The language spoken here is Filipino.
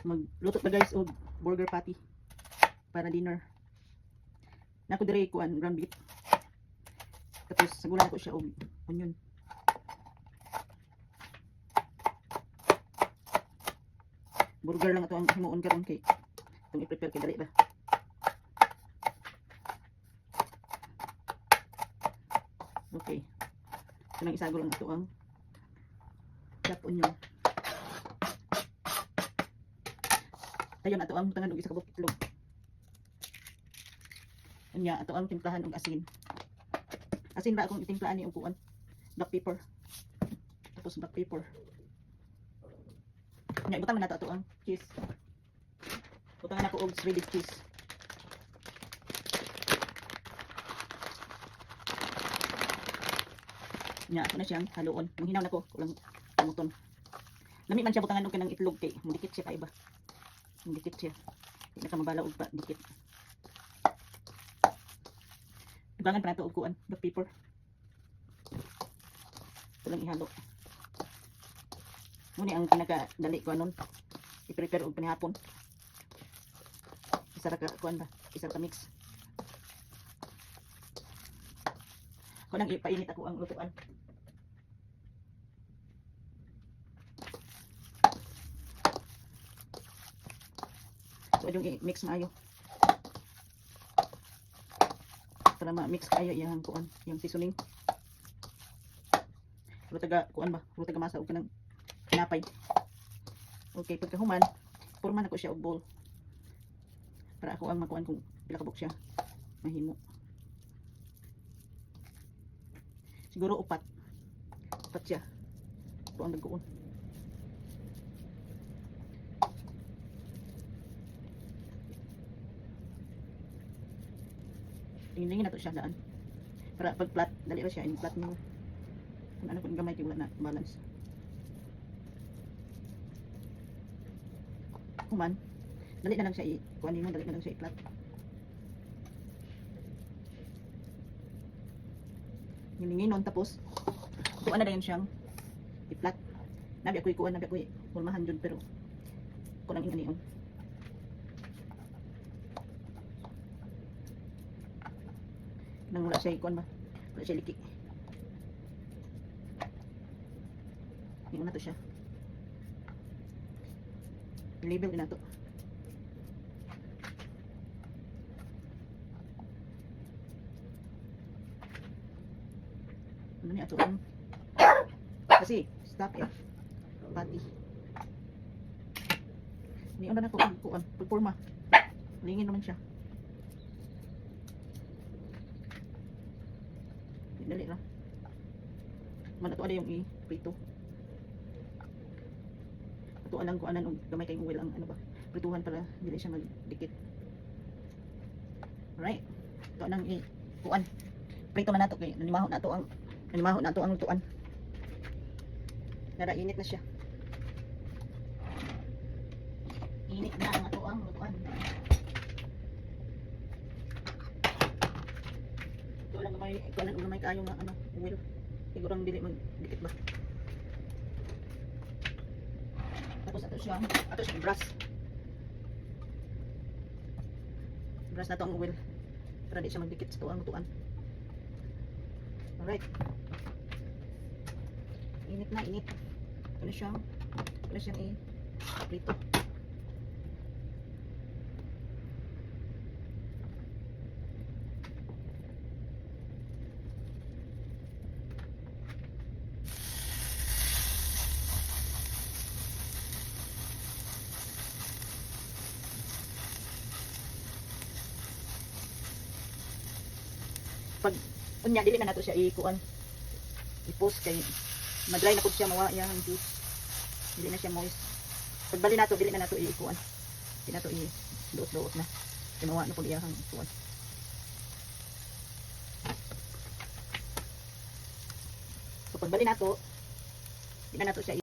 Magluto pa guys og burger patty para dinner. Nako dire kuan ground beef. Tapos sagulan ko siya og onion. Burger lang ato ang himuon karon kay itong i-prepare kay dali ba. Okay. Kanang isagol lang ato ang chopped onion. Dayon ato ang tangan og isa ka buok itlog. Unya ato ang timplahan og asin. Asin ra akong itimplahan ni og kuan. Black pepper. Tapos black pepper. Unya ibutang man nato ato ang cheese. Butangan ako og shredded cheese. Unya ako na siyang haluon. Ang hinaw nako kulang kamuton. Lami man siya butangan og kanang itlog kay mudikit siya kay iba. Dikit siya. Hindi na ka mabala og pa dikit. Ibangan pa nato og kuan, black pepper. Ito lang ihalo. Muna ang pinaka-dali ko anon. I-prepare og panihapon. Isa ra ka kuan ba? Isa ra ka mix. Ko nang ipainit ako ang lutuan. So, yung i-mix maayo. Para ma-mix kayo yung kuan, yung seasoning. Pero taga kuan ba? Pero taga masa og kanang tinapay. Okay, pagkahuman, purman ako siya og bowl. Para ako ang makuan kung pila ka buok siya mahimo. Siguro upat. Upat siya. Ito ang nagkuon. Tingin na to siya daan. Para pag flat, dali ra siya in flat mo. Kung ano kung gamay kay wala na balance. Kuman, dali na lang siya kuan mo, dali na lang siya i-flat. Gininginon tapos kuan na dayon siyang i-flat. Nabi ako kuan, nabi ako pulmahan jud pero kulang ingani on. Nang wala siya ikuan ba? Wala siya liki. Hindi na to siya. Label din na to. Ano niya ito? Kasi, stop eh. Pati. Hindi na ako kuan. Pagpurma. Lingin naman siya. Dali lang. Man ato ada yung i-prito. Ato alang ko anan og gamay kay oil ang ano ba. Prituhan para dili siya magdikit. Alright. Ato nang kuan. Prito man nato kay nanimaho na ato ang lutuan. Nara init na siya. Init na ang ato ang lutuan. Ito lang may kayo nga ano, oil. Siguro ang dili magdikit ba. Tapos ato siya brush. Brush na to ang oil. Para di siya magdikit sa tuang lutuan. Alright. Init na, init. Ito na siyang i-prito. Pag unya dili na nato siya i-kuan i-post kay madry na pud siya mawa yang juice, dili na siya moist. Pag bali nato dili na nato i-kuan, dili nato i-duot-duot na kay mawa na pud iyang kuan. So pag bali nato dili na nato siya